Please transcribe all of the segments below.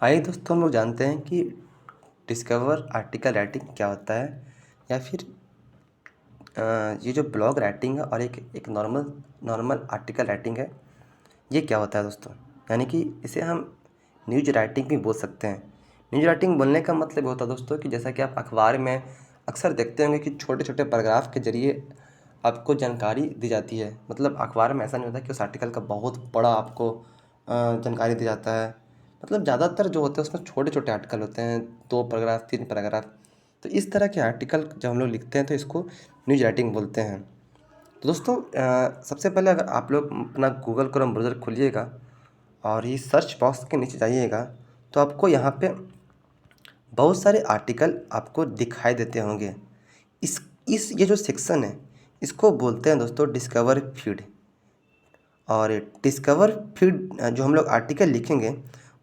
आइए दोस्तों, हम लोग जानते हैं कि डिस्कवर आर्टिकल राइटिंग क्या होता है, या फिर ये जो ब्लॉग राइटिंग है और एक नॉर्मल नॉर्मल आर्टिकल राइटिंग है, ये क्या होता है दोस्तों। यानी कि इसे हम न्यूज़ राइटिंग भी बोल सकते हैं। न्यूज़ राइटिंग बोलने का मतलब होता है दोस्तों कि जैसा कि आप अखबार में अक्सर देखते होंगे कि छोटे छोटे पैराग्राफ के ज़रिए आपको जानकारी दी जाती है। मतलब अखबार में ऐसा नहीं होता कि उस आर्टिकल का बहुत बड़ा आपको जानकारी दी जाता है। मतलब ज़्यादातर जो होते हैं उसमें छोटे छोटे आर्टिकल होते हैं, 2 पैराग्राफ 3 पैराग्राफ। तो इस तरह के आर्टिकल जब हम लोग लिखते हैं तो इसको न्यूज़ राइटिंग बोलते हैं। तो दोस्तों, सबसे पहले अगर आप लोग अपना गूगल क्रोम ब्राउज़र खोलिएगा और ये सर्च बॉक्स के नीचे जाइएगा, तो आपको यहाँ पे बहुत सारे आर्टिकल आपको दिखाई देते होंगे। इस ये जो सेक्शन है, इसको बोलते हैं दोस्तों डिस्कवर फीड। और डिस्कवर फीड जो हम लोग आर्टिकल लिखेंगे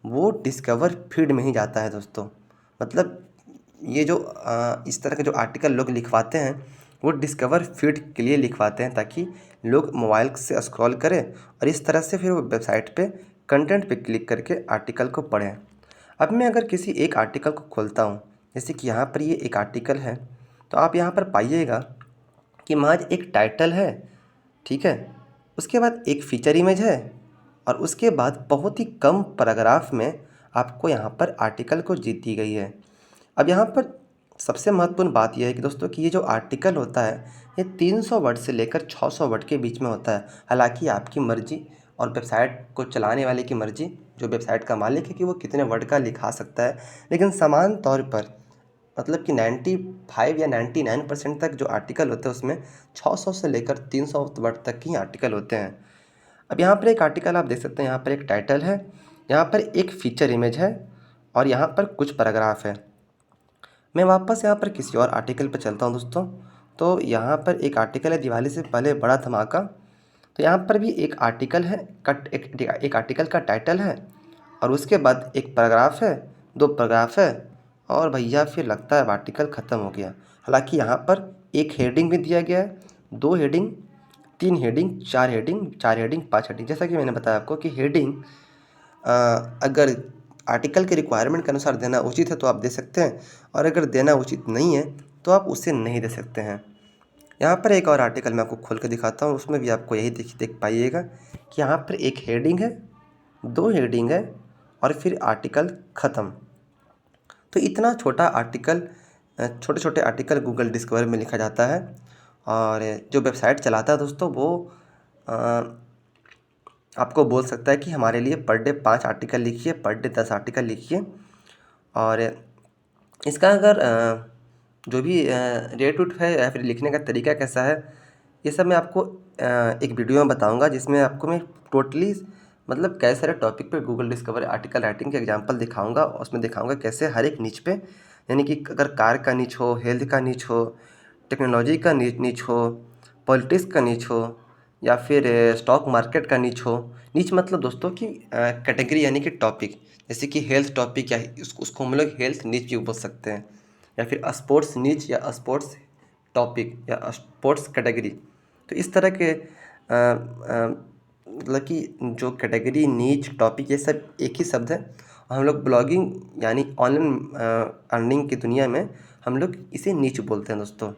वो डिस्कवर फीड में ही जाता है दोस्तों। मतलब ये जो इस तरह के जो आर्टिकल लोग लिखवाते हैं वो डिस्कवर फीड के लिए लिखवाते हैं, ताकि लोग मोबाइल से स्क्रॉल करें और इस तरह से फिर वो वेबसाइट पे कंटेंट पे क्लिक करके आर्टिकल को पढ़ें। अब मैं अगर किसी एक आर्टिकल को खोलता हूँ, जैसे कि यहाँ पर ये एक आर्टिकल है, तो आप यहाँ पर पाइएगा कि महज एक टाइटल है, ठीक है। उसके बाद एक फ़ीचर इमेज है और उसके बाद बहुत ही कम पैराग्राफ में आपको यहाँ पर आर्टिकल को दी गई है। अब यहाँ पर सबसे महत्वपूर्ण बात यह है कि दोस्तों कि ये जो आर्टिकल होता है ये 300 वर्ड से लेकर 600 वर्ड के बीच में होता है। हालाँकि आपकी मर्ज़ी और वेबसाइट को चलाने वाले की मर्ज़ी, जो वेबसाइट का मालिक है, कि वो कितने वर्ड का लिखा सकता है। लेकिन समान तौर पर मतलब कि 95 या 99% तक जो आर्टिकल होते हैं उसमें 600 से लेकर 300 वर्ड तक ही आर्टिकल होते हैं। अब यहाँ पर एक आर्टिकल आप देख सकते हैं, यहाँ पर एक टाइटल है, यहाँ पर एक फ़ीचर इमेज है और यहाँ पर कुछ पैराग्राफ है। मैं वापस यहाँ पर किसी और आर्टिकल पर चलता हूँ दोस्तों। तो यहाँ पर एक आर्टिकल है, दिवाली से पहले बड़ा धमाका। तो यहाँ पर भी एक आर्टिकल है, एक आर्टिकल का टाइटल है और उसके बाद एक पैराग्राफ है, 2 पैराग्राफ है और भैया फिर लगता है आर्टिकल ख़त्म हो गया। हालांकि यहाँ पर एक हेडिंग भी दिया गया है, 2 heading, 3 heading, 4 heading, 4 heading, 5 heading. जैसा कि मैंने बताया आपको कि हेडिंग अगर आर्टिकल के रिक्वायरमेंट के अनुसार देना उचित है तो आप दे सकते हैं, और अगर देना उचित नहीं है तो आप उसे नहीं दे सकते हैं। यहाँ पर एक और आर्टिकल मैं आपको खोल के दिखाता हूँ, उसमें भी आपको यही देख पाइएगा कि यहाँ पर एक हेडिंग है, 2 हेडिंग है और फिर आर्टिकल ख़त्म। तो इतना छोटा आर्टिकल, छोटे छोटे आर्टिकल गूगल डिस्कवर में लिखा जाता है। और जो वेबसाइट चलाता है दोस्तों वो आपको बोल सकता है कि हमारे लिए पर डे 5 आर्टिकल लिखिए, पर डे 10 आर्टिकल लिखिए। और इसका अगर जो भी रेट उट है या फिर लिखने का तरीका कैसा है, ये सब मैं आपको एक वीडियो में बताऊंगा, जिसमें आपको मैं टोटली मतलब कई सारे टॉपिक पे गूगल डिस्कवर आर्टिकल राइटिंग के एग्जांपल दिखाऊंगा। उसमें दिखाऊंगा कैसे हर एक निच पे, यानी कि अगर कार का निच हो, हेल्थ का निच हो, टेक्नोलॉजी का निच हो, पॉलिटिक्स का निच हो, या फिर स्टॉक मार्केट का निच हो। निच मतलब दोस्तों कि कैटेगरी, यानी कि टॉपिक। जैसे कि हेल्थ टॉपिक, या उसको हम लोग हेल्थ निच भी बोल सकते हैं, या फिर स्पोर्ट्स निच या स्पोर्ट्स टॉपिक या स्पोर्ट्स कैटेगरी। तो इस तरह के मतलब कि जो कैटेगरी, नीच, टॉपिक, ये सब एक ही शब्द है। और हम लोग ब्लॉगिंग यानी ऑनलाइन अर्निंग की दुनिया में हम लोग इसे नीच बोलते हैं दोस्तों।